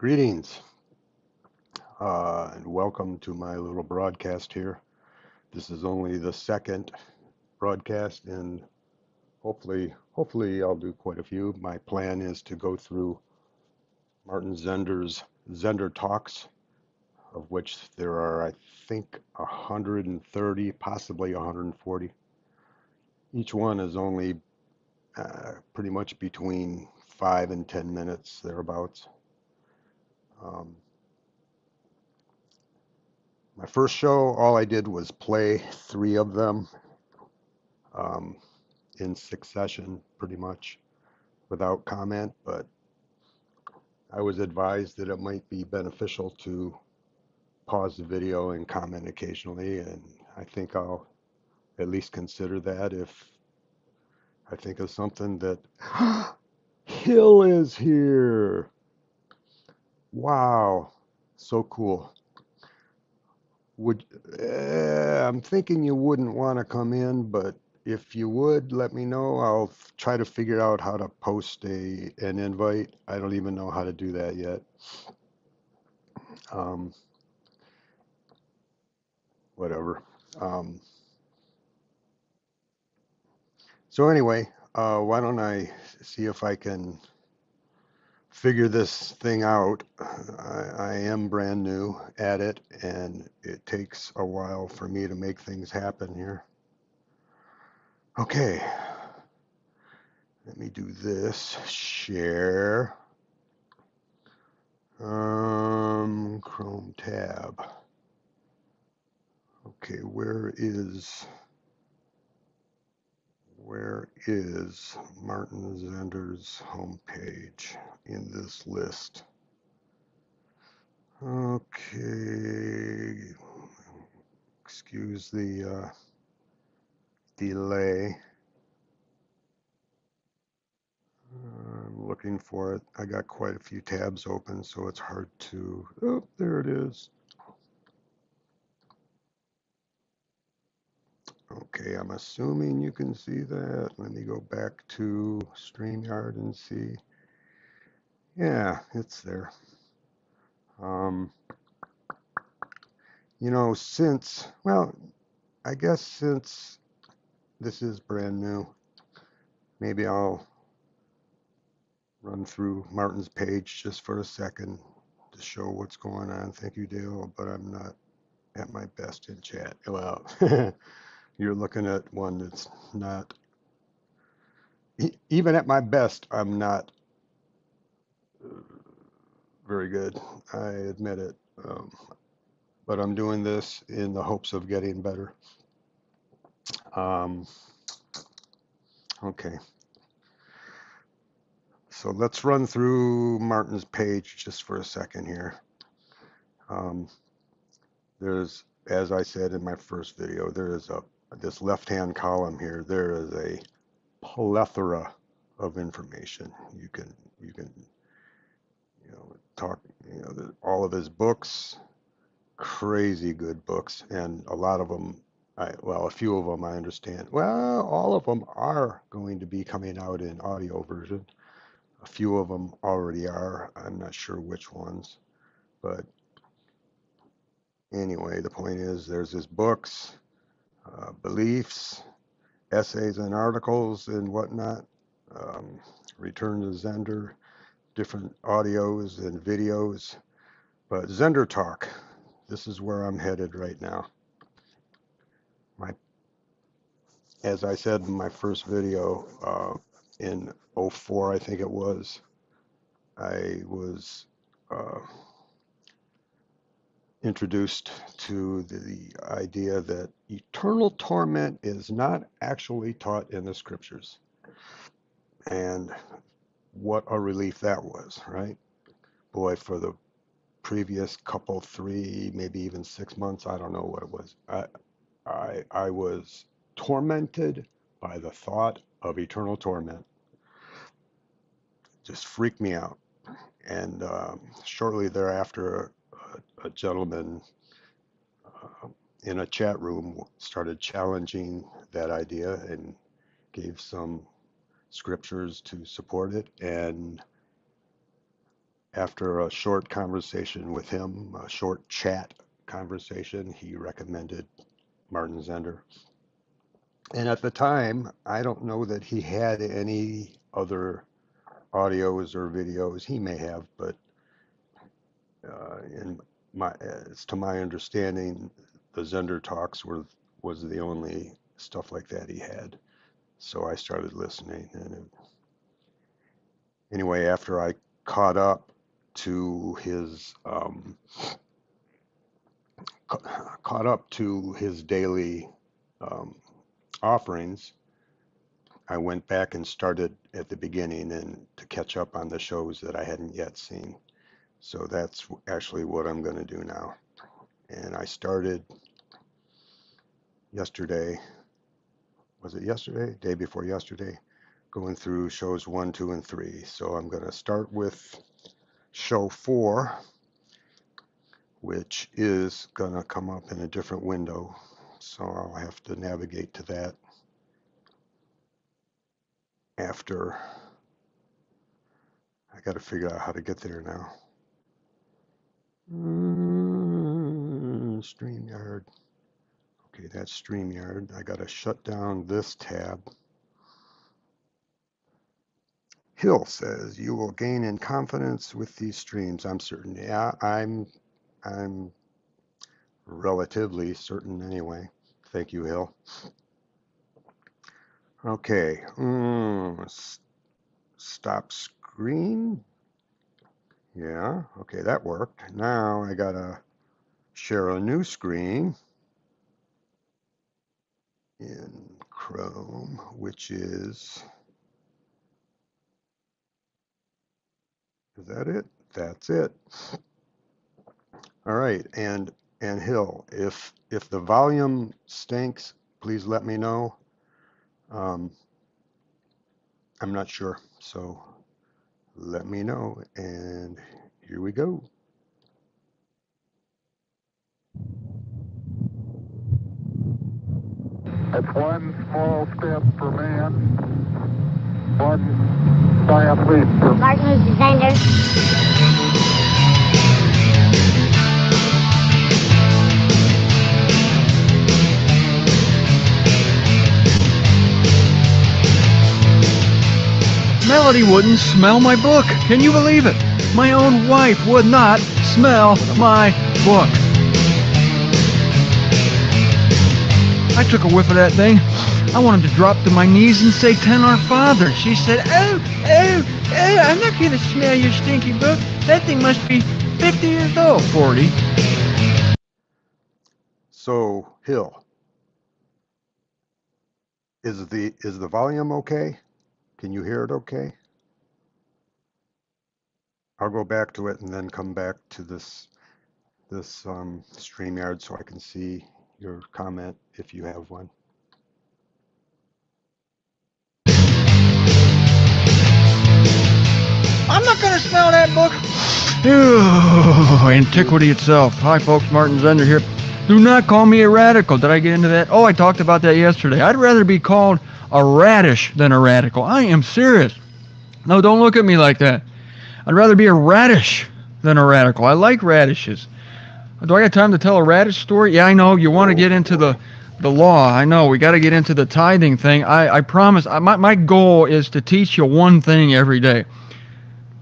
Greetings, and welcome to my little broadcast here. This is only the second broadcast, and hopefully I'll do quite a few. My plan is to go through Martin Zender's Zender Talks, of which there are, I think, 130, possibly 140. Each one is only pretty much between 5 and 10 minutes, thereabouts. Um, my first show, all I did was play three of them. Um, in succession, pretty much without comment, but I was advised that it might be beneficial to pause the video and comment occasionally, and I think I'll at least consider that if I think of something that Hill is here. Wow, so cool. Would I'm thinking you wouldn't want to come in, but if you would, let me know. I'll try to figure out how to post an invite. I don't even know how to do that yet. Um, Whatever. Um, so anyway, why don't I see if I can figure this thing out? I am brand new at it, and it takes a while for me to make things happen here. Okay, let me do this. Share. Chrome tab. Okay, where is Martin Zender's homepage in this list? Okay, excuse the delay. I'm looking for it. I got quite a few tabs open, so it's hard to. Oh, there it is. Okay, I'm assuming you can see that. Let me go back to StreamYard and see. Yeah, it's there. You know, I guess since this is brand new, maybe I'll run through Martin's page just for a second to show what's going on. Thank you, Dale, but I'm not at my best in chat. Well, you're looking at one that's not, even at my best, I'm not very good. I admit it. But I'm doing this in the hopes of getting better. Um, okay. So let's run through Martin's page just for a second here. There's, as I said in my first video, there is this left-hand column here. There is a plethora of information. You can talk, all of his books, crazy good books, and a lot of them, a few of them I understand. Well, all of them are going to be coming out in audio version. A few of them already are. I'm not sure which ones, but anyway, the point is there's his books, beliefs, essays and articles and whatnot, Return to Zender, different audios and videos. But ZenderTalk, this is where I'm headed right now. As I said in my first video, in 04, I think it was, I was introduced to the idea that eternal torment is not actually taught in the scriptures. And what a relief that was, right? Boy, for the previous couple, 3, maybe even 6 months, I don't know what it was. I was tormented by the thought of eternal torment. Just freaked me out. And shortly thereafter, a gentleman in a chat room started challenging that idea and gave some scriptures to support it. And after a short conversation with him, a short chat conversation, he recommended Martin Zender. And at the time, I don't know that he had any other audios or videos. He may have, but in my, as to my understanding, the Zender talks was the only stuff like that he had. So I started listening, and anyway, after I caught up to his caught up to his daily um, offerings, I went back and started at the beginning and to catch up on the shows that I hadn't yet seen. So that's actually what I'm going to do now. And I started yesterday. Was it yesterday? Day before yesterday, going through shows 1, 2, and 3. So I'm going to start with show 4, which is going to come up in a different window. So I'll have to navigate to that after. I got to figure out how to get there now. StreamYard. Okay, that's StreamYard. I got to shut down this tab. Hill says you will gain in confidence with these streams. I'm certain. Yeah, I'm relatively certain anyway. Thank you, Hill. Okay. Stop screen. Yeah. Okay, that worked. Now I gotta share a new screen in Chrome, which is that it? That's it. All right, and Hill, if the volume stinks, please let me know. I'm not sure, so let me know. And here we go. It's one small step for man, one giant leap for Martin Luther Zenders. Melody wouldn't smell my book. Can you believe it? My own wife would not smell my book. I took a whiff of that thing. I wanted to drop to my knees and say 10 Our Father. She said, oh, I'm not going to smell your stinky book. That thing must be 50 years old. 40. So, Hill, is the volume okay? Can you hear it okay? I'll go back to it and then come back to this StreamYard so I can see your comment if you have one. I'm not going to smell that book. Ew, antiquity itself. Hi, folks. Martin Zender here. Do not call me a radical. Did I get into that? Oh, I talked about that yesterday. I'd rather be called a radish than a radical. I am serious. No, don't look at me like that. I'd rather be a radish than a radical. I like radishes. Do I got time to tell a radish story? Yeah, I know. You want to get into the law. I know. We got to get into the tithing thing. I promise. My goal is to teach you one thing every day.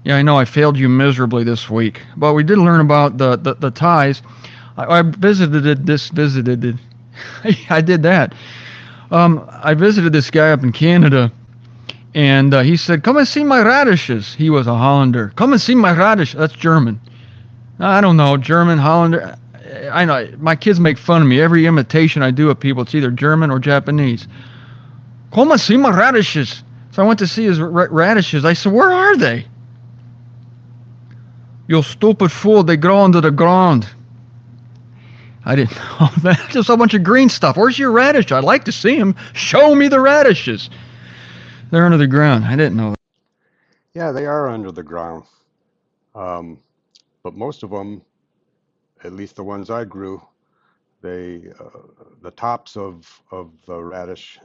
Yeah, I know I failed you miserably this week. But we did learn about the tithes. I visited this. I did that. I visited this guy up in Canada. And he said, come and see my radishes. He was a Hollander. Come and see my radish. That's German. I don't know, German, Hollander. I know, my kids make fun of me. Every imitation I do of people, it's either German or Japanese. Come and see my radishes. So I went to see his radishes. I said, where are they? You stupid fool, they grow under the ground. I didn't know that. Just a bunch of green stuff. Where's your radish? I'd like to see them. Show me the radishes. They're under the ground. I didn't know that. Yeah, they are under the ground. But most of them, at least the ones I grew, the tops of the radish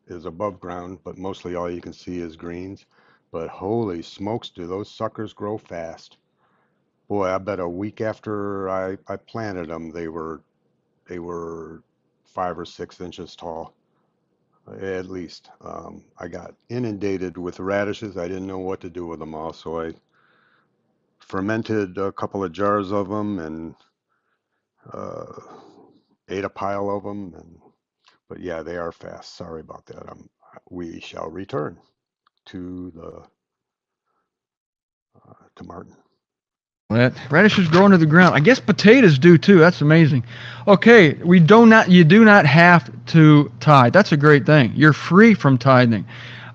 is above ground, but mostly all you can see is greens. But holy smokes, do those suckers grow fast. Boy, I bet a week after I planted them, they were 5 or 6 inches tall, at least. I got inundated with radishes. I didn't know what to do with them all, so I fermented a couple of jars of them and uh, ate a pile of them. But yeah, they are fast. Sorry about that. We shall return to the to Martin. That radishes grow into the ground. I guess potatoes do too. That's amazing. Okay, you do not have to tithe. That's a great thing. You're free from tithing.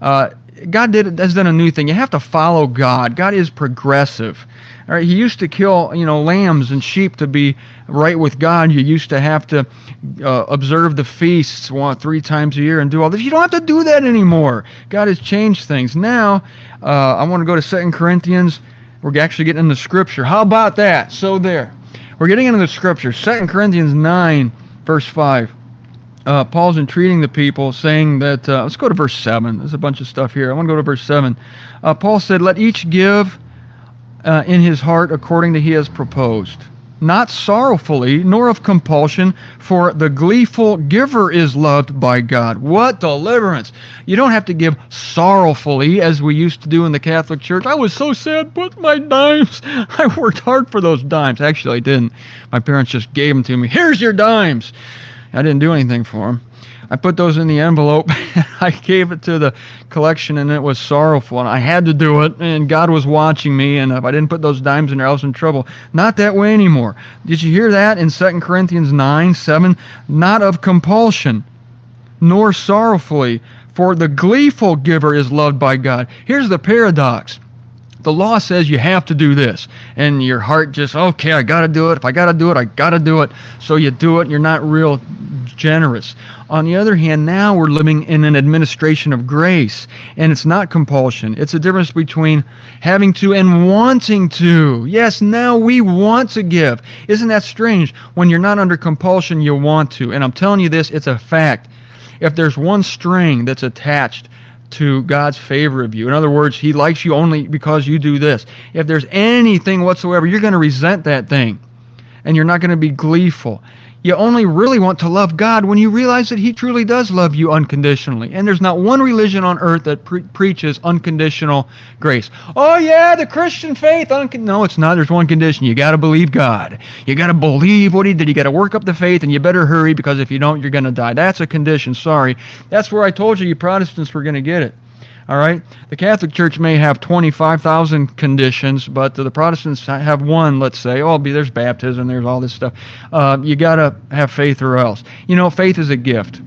Uh, God has done a new thing. You have to follow God. God is progressive. All right, He used to kill, lambs and sheep to be right with God. You used to have to observe the feasts 3 times a year and do all this. You don't have to do that anymore. God has changed things. Now, I want to go to 2 Corinthians. We're actually getting into Scripture. How about that? So there. We're getting into the Scripture. 2 Corinthians 9, verse 5. Paul's entreating the people, saying that, let's go to verse 7. There's a bunch of stuff here. I want to go to verse 7. Paul said, "Let each give in his heart according to he has proposed, not sorrowfully, nor of compulsion, for the gleeful giver is loved by God." What deliverance! You don't have to give sorrowfully, as we used to do in the Catholic Church. I was so sad, put my dimes. I worked hard for those dimes. Actually, I didn't. My parents just gave them to me. Here's your dimes. I didn't do anything for them. I put those in the envelope. I gave it to the collection, and it was sorrowful. And I had to do it, and God was watching me. And if I didn't put those dimes in there, I was in trouble. Not that way anymore. Did you hear that in 2 Corinthians 9, 7? Not of compulsion, nor sorrowfully, for the gleeful giver is loved by God. Here's the paradox. The law says you have to do this, and your heart just, okay, I got to do it. If I got to do it, I got to do it. So you do it, and you're not real generous. On the other hand, now we're living in an administration of grace, and it's not compulsion. It's a difference between having to and wanting to. Yes, now we want to give. Isn't that strange? When you're not under compulsion, you want to. And I'm telling you this, it's a fact. If there's one string that's attached to God's favor of you, in other words, He likes you only because you do this. If there's anything whatsoever, you're going to resent that thing, and you're not going to be gleeful. You only really want to love God when you realize that He truly does love you unconditionally. And there's not one religion on earth that preaches unconditional grace. Oh yeah, the Christian faith. No, it's not. There's one condition. You got to believe God. You got to believe what He did. You got to work up the faith, and you better hurry, because if you don't, you're going to die. That's a condition. Sorry. That's where I told you Protestants were going to get it. All right? The Catholic Church may have 25,000 conditions, but the Protestants have one, let's say. Oh, there's baptism, there's all this stuff. You got to have faith or else. Faith is a gift.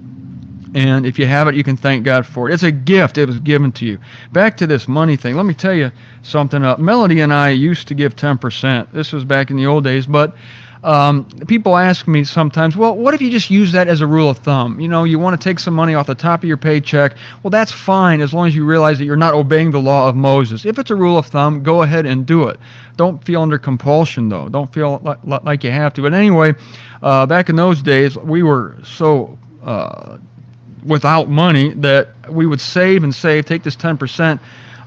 And if you have it, you can thank God for it. It's a gift. It was given to you. Back to this money thing. Let me tell you something. Melody and I used to give 10%. This was back in the old days, but people ask me sometimes, well, what if you just use that as a rule of thumb? You want to take some money off the top of your paycheck. Well, that's fine, as long as you realize that you're not obeying the law of Moses. If it's a rule of thumb, go ahead and do it. Don't feel under compulsion, though. Don't feel like you have to. But anyway, back in those days, we were so without money that we would save, take this 10%.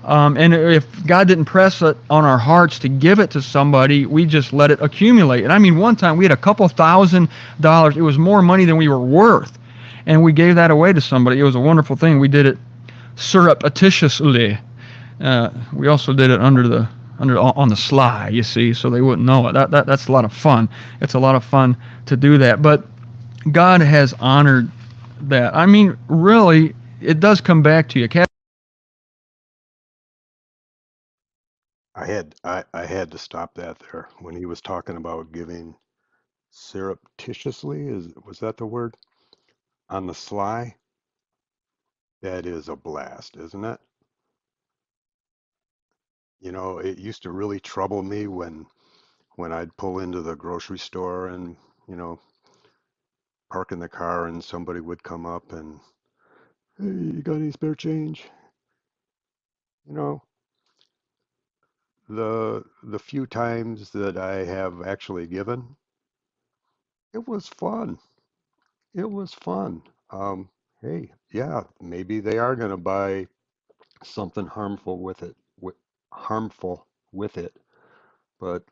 And if God didn't press it on our hearts to give it to somebody, we just let it accumulate. And I mean, one time we had a couple $1,000. It was more money than we were worth. And we gave that away to somebody. It was a wonderful thing. We did it surreptitiously. We also did it on the sly, you see, so they wouldn't know it. That's a lot of fun. It's a lot of fun to do that. But God has honored that. I mean, really, it does come back to you. I had to stop that there when he was talking about giving surreptitiously. Was that the word? On the sly? That is a blast, isn't it? It used to really trouble me when I'd pull into the grocery store and, you know, park in the car and somebody would come up and, "Hey, you got any spare change?" You know, the few times that I have actually given, it was fun. It was fun. Hey, yeah, maybe they are going to buy something harmful with it, harmful with it, but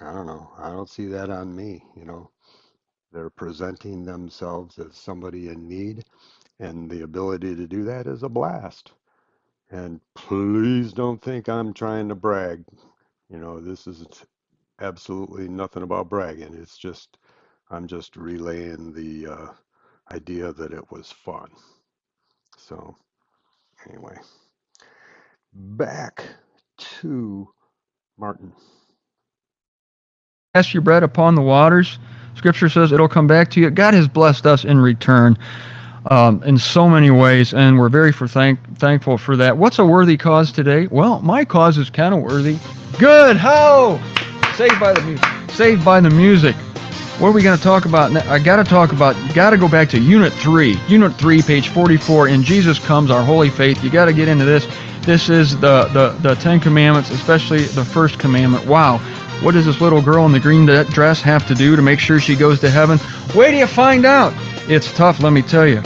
I don't know. I don't see that on me. They're presenting themselves as somebody in need, and the ability to do that is a blast. And please don't think I'm trying to brag. This is absolutely nothing about bragging. It's just, I'm just relaying the idea that it was fun. So, anyway, back to Martin. Cast your bread upon the waters. Scripture says it'll come back to you. God has blessed us in return in so many ways, and we're very thankful for that. What's a worthy cause today? Well, my cause is kind of worthy. Good. How? Saved by the music. Saved by the music. What are we going to talk about? Got to go back to Unit 3. Unit 3, page 44. In Jesus comes our holy faith. You got to get into this. This is the Ten Commandments, especially the first commandment. Wow. What does this little girl in the green dress have to do to make sure she goes to heaven? Wait till you find out. It's tough, let me tell you.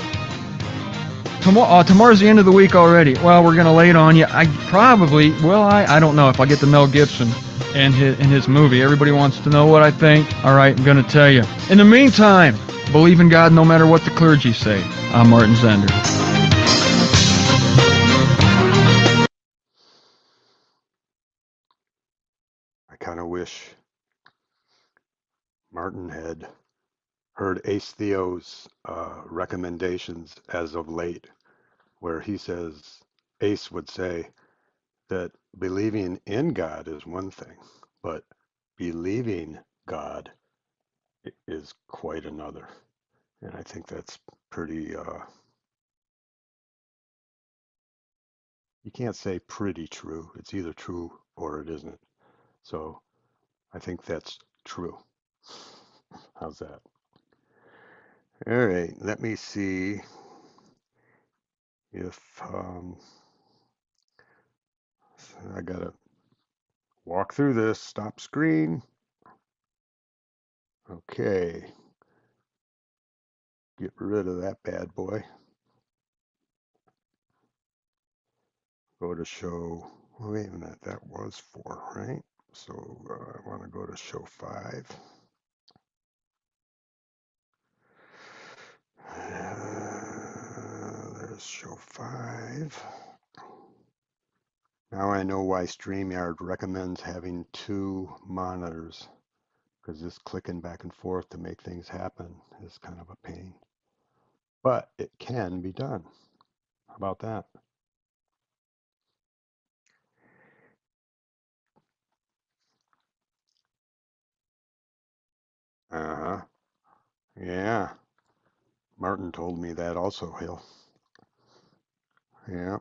Tomorrow's the end of the week already. Well, we're going to lay it on you. I don't know if I'll get the Mel Gibson and his movie. Everybody wants to know what I think. All right, I'm going to tell you. In the meantime, believe in God no matter what the clergy say. I'm Martin Zender. I kind of wish Martin had heard Ace Theo's recommendations as of late, where he says, Ace would say that believing in God is one thing, but believing God is quite another. And I think that's pretty, you can't say pretty true. It's either true or it isn't. So I think that's true. How's that? All right, let me see if I gotta walk through this. Stop screen. Okay. Get rid of that bad boy. Go to show. Wait a minute, that was 4, right? So I want to go to show 5. There's show 5. Now I know why StreamYard recommends having 2 monitors, because this clicking back and forth to make things happen is kind of a pain. But it can be done. How about that? Uh-huh. Yeah. Martin told me that also, Hill. Yeah.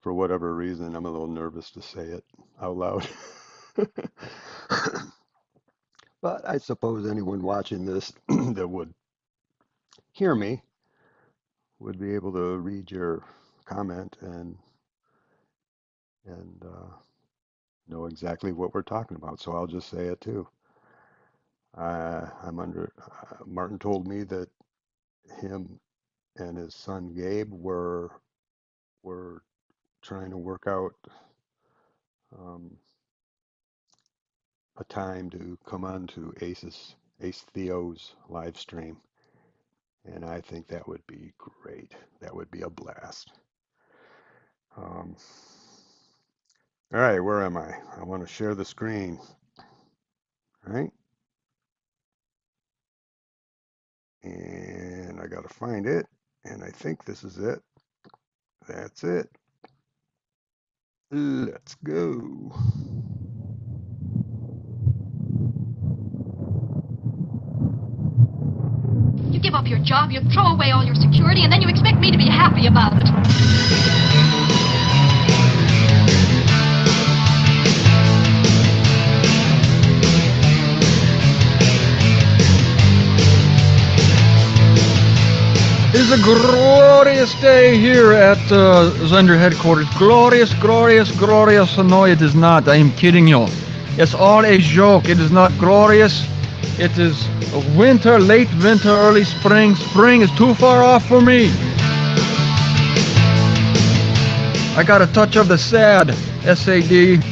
For whatever reason, I'm a little nervous to say it out loud. But I suppose anyone watching this that would hear me would be able to read your comment and know exactly what we're talking about. So I'll just say it too. Martin told me that him and his son Gabe were trying to work out a time to come on to Ace Theo's live stream. And I think that would be great. That would be a blast. All right, where am I? I want to share the screen. All right. And I got to find it. And I think this is it. That's it. Let's go. You give up your job, you throw away all your security, and then you expect me to be happy about it. It is a glorious day here at Zender headquarters. Glorious, glorious, glorious. No, it is not. I am kidding you. It's all a joke. It is not glorious. It is winter, late winter, early spring. Spring is too far off for me. I got a touch of the sad, SAD.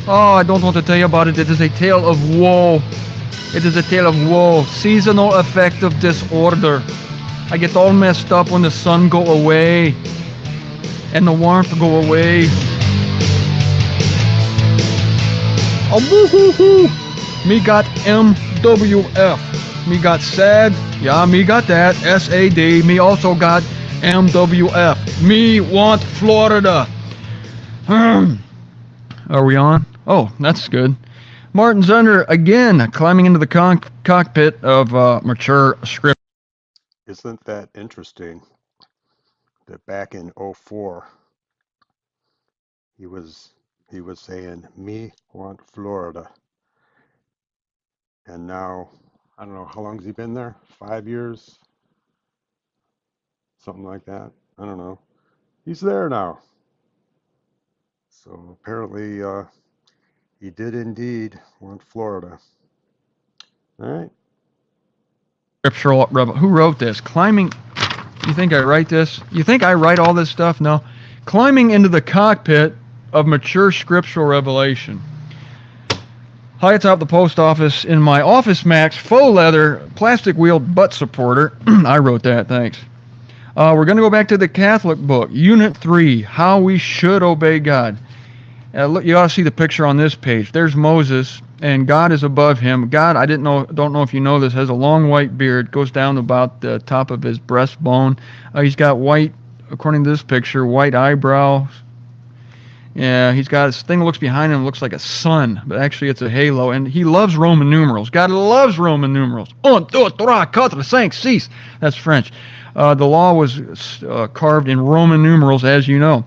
Oh, I don't want to tell you about it. It is a tale of woe. It is a tale of woe. Seasonal affective disorder. I get all messed up when the sun go away and the warmth go away. Oh, boo-hoo-hoo. Me got MWF. Me got sad. Yeah, me got that. SAD. Me also got MWF. Me want Florida. Are we on? Oh, that's good. Martin Zender again climbing into the cockpit of mature script. Isn't that interesting that back in '04 he was saying me want Florida, and now I don't know how long has he been there? 5 years, something like that. I don't know. He's there now. So apparently he did indeed want Florida. All right. Scriptural rebel. Who wrote this? Climbing. You think I write this? You think I write all this stuff? No. Climbing into the cockpit of mature scriptural revelation. High atop the post office in my Office Max faux leather plastic wheeled butt supporter. I wrote that, thanks. We're going to go back to the Catholic book, Unit 3, How We Should Obey God. Look, you ought to see the picture on this page. There's Moses, and God is above him. God, don't know if you know this, has a long white beard, goes down to about the top of his breastbone. He's got white, according to this picture, white eyebrows. Yeah, he's got this thing that looks behind him, looks like a sun, but actually it's a halo, and he loves Roman numerals. God loves Roman numerals. 1, 2, 3, 4, 5, 6. That's French. The law was carved in Roman numerals, as you know.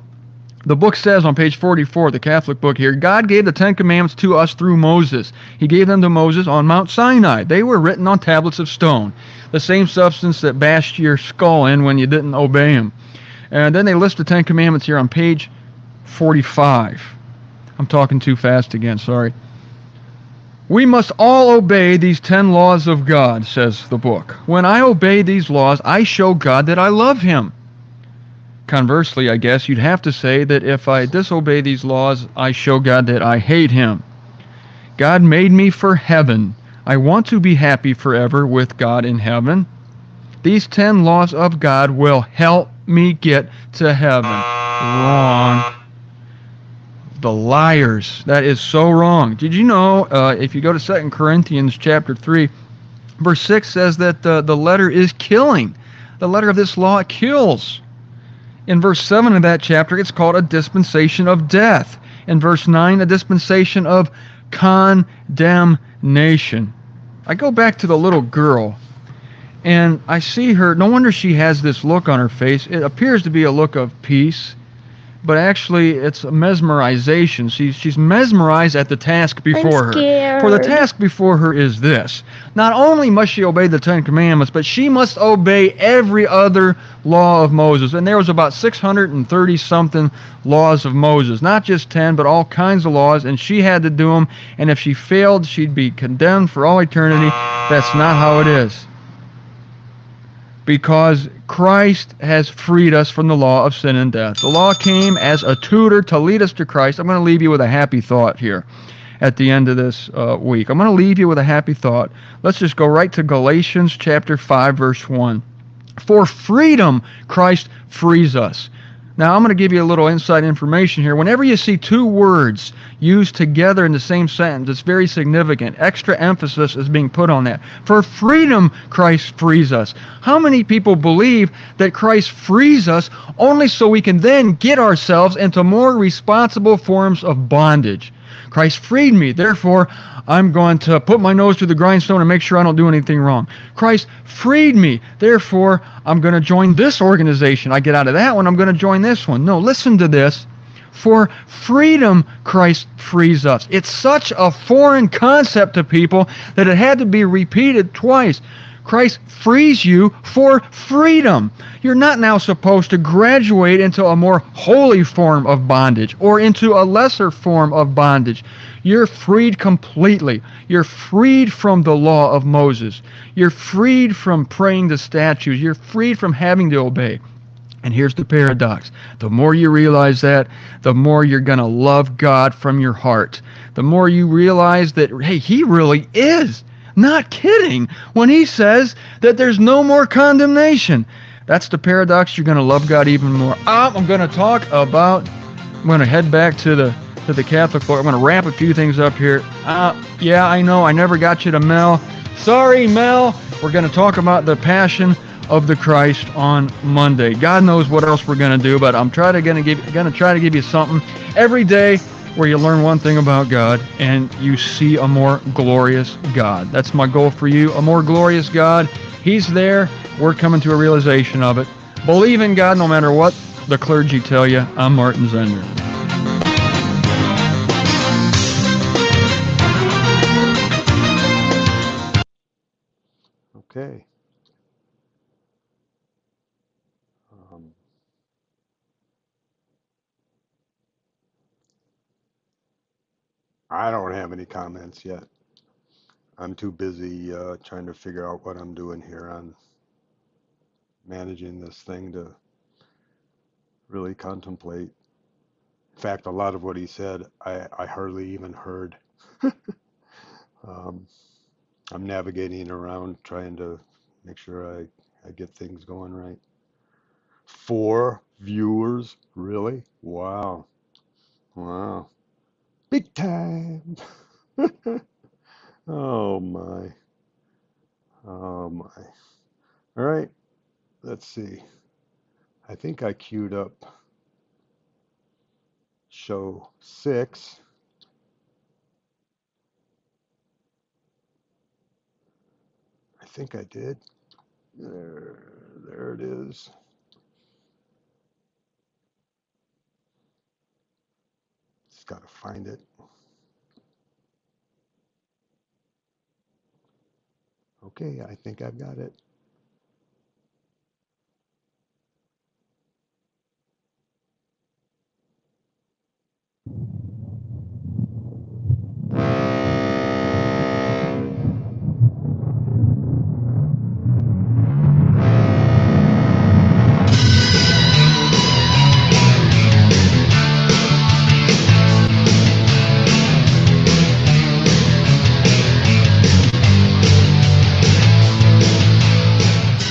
The book says on page 44, the Catholic book here, God gave the Ten Commandments to us through Moses. He gave them to Moses on Mount Sinai. They were written on tablets of stone, the same substance that bashed your skull in when you didn't obey him. And then they list the Ten Commandments here on page 45. I'm talking too fast again, sorry. We must all obey these 10 laws of God, says the book. When I obey these laws, I show God that I love him. Conversely, I guess you'd have to say that if I disobey these laws, I show God that I hate him. God made me for heaven. I want to be happy forever with God in heaven. These 10 laws of God will help me get to heaven. Wrong. The liars. That is so wrong. Did you know, if you go to 2 Corinthians chapter 3, verse 6 says that the letter is killing. The letter of this law kills. In verse 7 of that chapter, it's called a dispensation of death. In verse 9, a dispensation of condemnation. I go back to the little girl, and I see her. No wonder she has this look on her face. It appears to be a look of peace, but actually it's a mesmerization. She's mesmerized at the task before her. For the task before her is this. Not only must she obey the Ten Commandments, but she must obey every other law of Moses. And there was about 630-something laws of Moses. Not just 10, but all kinds of laws, and she had to do them. And if she failed, she'd be condemned for all eternity. That's not how it is. Because Christ has freed us from the law of sin and death. The law came as a tutor to lead us to Christ. I'm going to leave you with a happy thought here at the end of this week. I'm going to leave you with a happy thought. Let's just go right to Galatians chapter 5, verse 1. For freedom, Christ frees us. Now, I'm going to give you a little inside information here. Whenever you see two words used together in the same sentence, it's very significant. Extra emphasis is being put on that. For freedom, Christ frees us. How many people believe that Christ frees us only so we can then get ourselves into more responsible forms of bondage? Christ freed me, therefore I'm going to put my nose to the grindstone and make sure I don't do anything wrong. Christ freed me, therefore I'm going to join this organization. I get out of that one, I'm going to join this one. No, listen to this. For freedom, Christ frees us. It's such a foreign concept to people that it had to be repeated twice. Christ frees you for freedom. You're not now supposed to graduate into a more holy form of bondage or into a lesser form of bondage. You're freed completely. You're freed from the law of Moses. You're freed from praying to statues. You're freed from having to obey. And here's the paradox. The more you realize that, the more you're going to love God from your heart. The more you realize that, hey, He really is not kidding when He says that there's no more condemnation. That's the paradox. You're going to love God even more. I'm going to I'm going to head back to the Catholic book. I'm going to wrap a few things up here. Yeah, I know, I never got you to Mel. Sorry, Mel. We're going to talk about the Passion of the Christ on Monday. God knows what else we're going to do, but I'm try to give you something every day where you learn one thing about God and you see a more glorious God. That's my goal for you, a more glorious God. He's there. We're coming to a realization of it. Believe in God no matter what the clergy tell you. I'm Martin Zender. Okay. I don't have any comments yet. I'm too busy trying to figure out what I'm doing here on managing this thing to really contemplate. In fact, a lot of what he said, I hardly even heard. I'm navigating around trying to make sure I get things going right. 4 viewers, really? Wow. Wow. Big time. Oh my. Oh my. All right. Let's see. I think I queued up show 6. I think I did. There it is. Just got to find it. Okay, I think I've got it.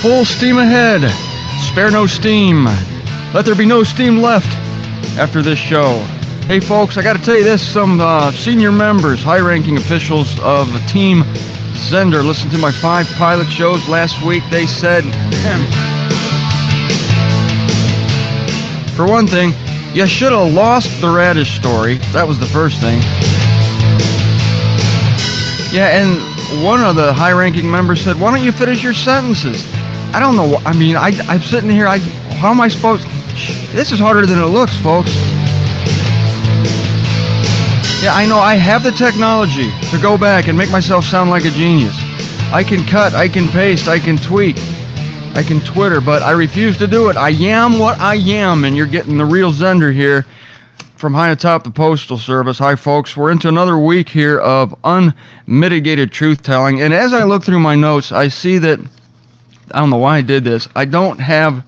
Full steam ahead. Spare no steam. Let there be no steam left after this show. Hey folks, I got to tell you this, some senior members, high-ranking officials of Team Zender listened to my 5 pilot shows last week. They said, for one thing, you should have lost the radish story. That was the first thing. Yeah, and one of the high-ranking members said, why don't you finish your sentences? I don't know. I mean, I'm sitting here. How am I supposed? This is harder than it looks, folks. Yeah, I know. I have the technology to go back and make myself sound like a genius. I can cut. I can paste. I can tweak. I can Twitter, but I refuse to do it. I am what I am, and you're getting the real Zender here from high atop the Postal Service. Hi, folks. We're into another week here of unmitigated truth-telling, and as I look through my notes, I see that. I don't know why I did this. I don't have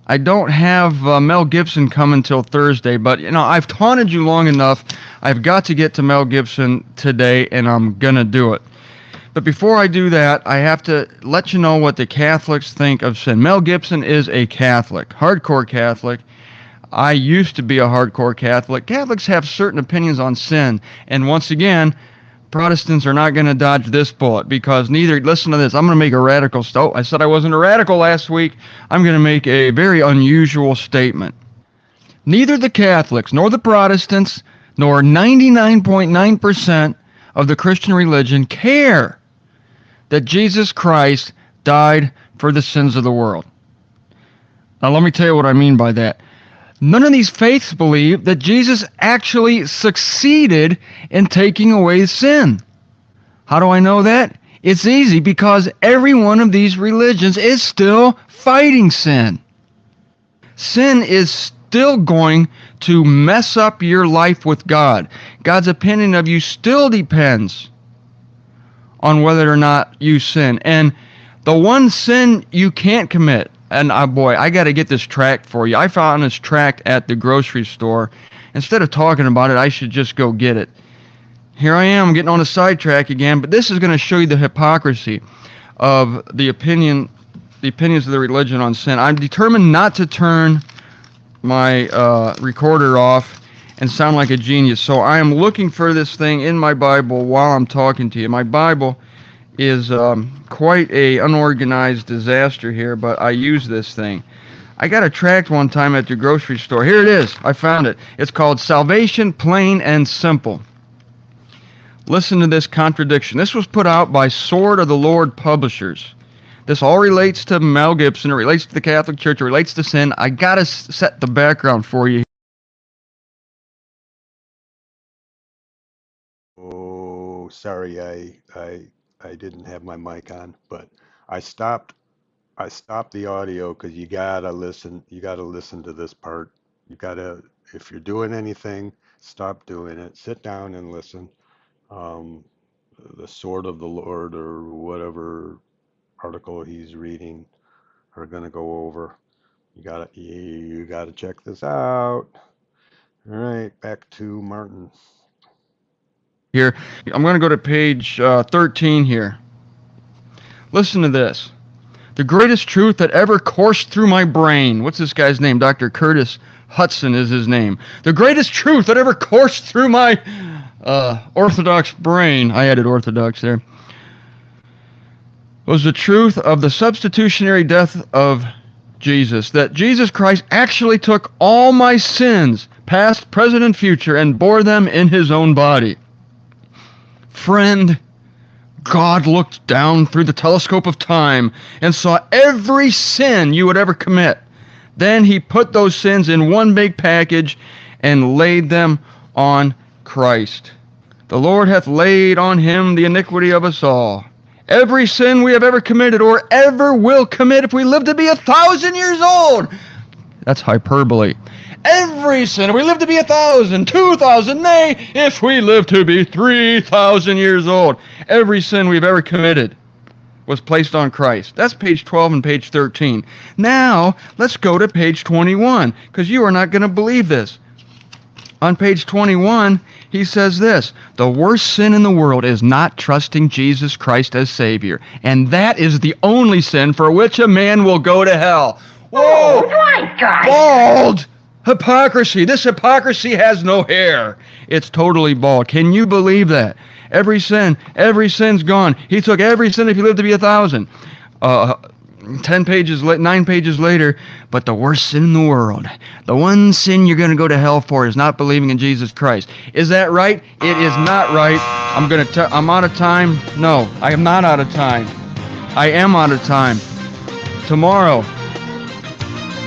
Mel Gibson coming till Thursday, but you know, I've taunted you long enough. I've got to get to Mel Gibson today, and I'm gonna do it. But before I do that, I have to let you know what the Catholics think of sin. Mel Gibson is a Catholic, hardcore Catholic. I used to be a hardcore Catholic. Catholics have certain opinions on sin, and once again, Protestants are not going to dodge this bullet because listen to this, I'm going to make a radical I said I wasn't a radical last week. I'm going to make a very unusual statement. Neither the Catholics nor the Protestants nor 99.9% of the Christian religion care that Jesus Christ died for the sins of the world. Now let me tell you what I mean by that. None of these faiths believe that Jesus actually succeeded in taking away sin. How do I know that? It's easy, because every one of these religions is still fighting sin. Sin is still going to mess up your life with God. God's opinion of you still depends on whether or not you sin. And the one sin you can't commit, And boy, I got to get this tract for you. I found this tract at the grocery store. Instead of talking about it, I should just go get it. Here I am getting on a sidetrack again, but this is going to show you the hypocrisy of the opinions of the religion on sin. I'm determined not to turn my recorder off and sound like a genius, so I am looking for this thing in my Bible while I'm talking to you. My Bible is quite a unorganized disaster here, but I use this thing. I got a tract one time at the grocery store. Here it is. I found it. It's called Salvation Plain and Simple. Listen to this contradiction. This was put out by Sword of the Lord Publishers. This all relates to Mel Gibson. It relates to the Catholic Church. It relates to sin. I got to set the background for you. Oh, sorry, I didn't have my mic on, but I stopped the audio because you gotta listen. You gotta listen to this part. You gotta, if you're doing anything, stop doing it. Sit down and listen. Um, the Sword of the Lord or whatever article he's reading are gonna go over. You gotta check this out. All right, back to Martin. Here, I'm going to go to page 13 here. Listen to this. The greatest truth that ever coursed through my brain. What's this guy's name? Dr. Curtis Hudson is his name. The greatest truth that ever coursed through my Orthodox brain. I added Orthodox there. Was the truth of the substitutionary death of Jesus. That Jesus Christ actually took all my sins, past, present, and future, and bore them in his own body. Friend, God looked down through the telescope of time and saw every sin you would ever commit. Then he put those sins in one big package and laid them on Christ. The Lord hath laid on him the iniquity of us all. Every sin we have ever committed or ever will commit if we live to be 1,000 years old. That's hyperbole. Every sin, if we live to be 1,000, 2,000, nay, if we live to be 3,000 years old, every sin we've ever committed was placed on Christ. That's page 12 and page 13. Now, let's go to page 21, because you are not going to believe this. On page 21, he says this: the worst sin in the world is not trusting Jesus Christ as Savior, and that is the only sin for which a man will go to hell. Whoa! Right, guys. Bald! Hypocrisy. This hypocrisy has no hair. It's totally bald. Can you believe that? Every sin's gone. He took every sin if you live to be 1,000. 9 pages later, but the worst sin in the world, the one sin you're going to go to hell for is not believing in Jesus Christ. Is that right? It is not right. I'm out of time. No, I am not out of time. I am out of time. Tomorrow,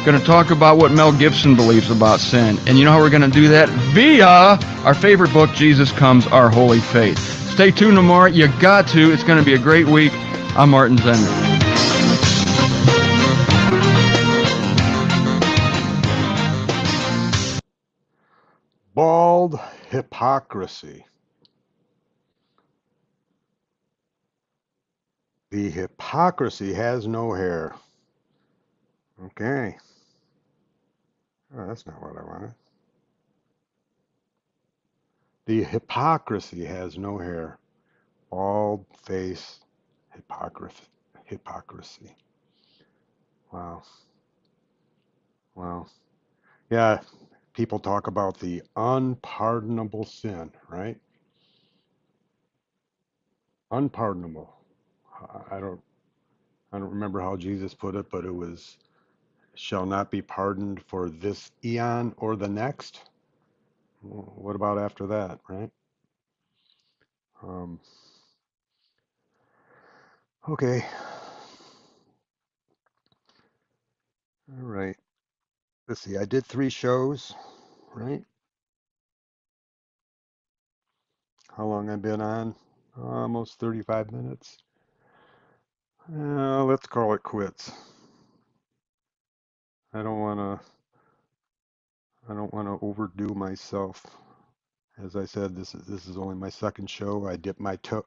going to talk about what Mel Gibson believes about sin. And you know how we're going to do that? Via our favorite book, Jesus Comes, Our Holy Faith. Stay tuned tomorrow. You got to. It's going to be a great week. I'm Martin Zender. Bald hypocrisy. The hypocrisy has no hair. Okay. Oh, that's not what I wanted. The hypocrisy has no hair. Bald face hypocrisy. Wow. Wow. Yeah, people talk about the unpardonable sin, right? Unpardonable. I don't remember how Jesus put it, but it was shall not be pardoned for this eon or the next. What about after that, right? Okay. All right. Let's see. I did 3 shows, right? How long I've been on? Almost 35 minutes. Let's call it quits. I don't want to overdo myself. As I said, this is only my second show. I dipped my toe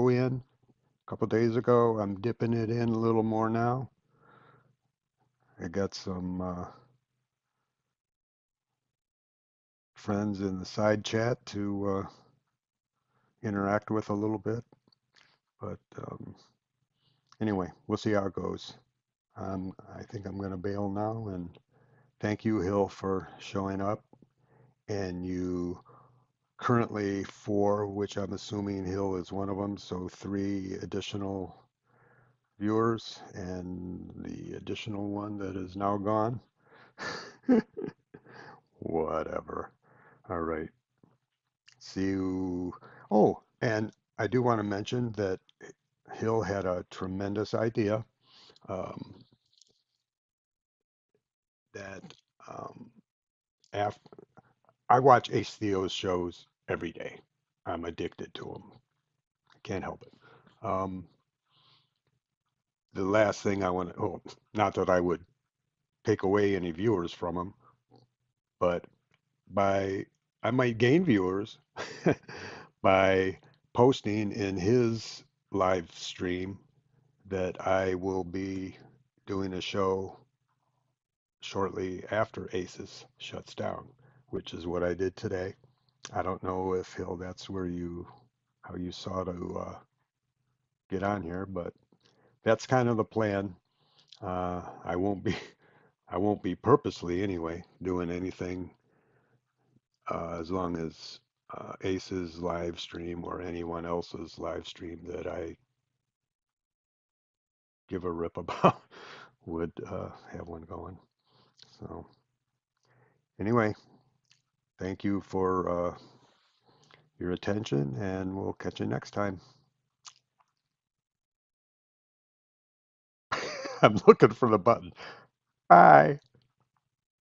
in a couple days ago. I'm dipping it in a little more now. I got some friends in the side chat to interact with a little bit. But anyway, we'll see how it goes. I think I'm going to bail now. And thank you, Hill, for showing up. And you currently 4, which I'm assuming Hill is one of them. So 3 additional viewers and the additional one that is now gone. Whatever. All right. See you. Oh, and I do want to mention that Hill had a tremendous idea um, that after I watch Ace Theo's shows every day. I'm addicted to them. I can't help it. Um, the last thing I want to, oh, not that I would take away any viewers from him, but by I might gain viewers by posting in his live stream that I will be doing a show shortly after Aces shuts down, which is what I did today. I don't know if Hill, that's where you how you saw to get on here, but that's kind of the plan. I won't be I won't be purposely anyway doing anything as long as Ace's live stream or anyone else's live stream that I give a rip about would have one going. So anyway, thank you for your attention, and we'll catch you next time. I'm looking for the button. Bye.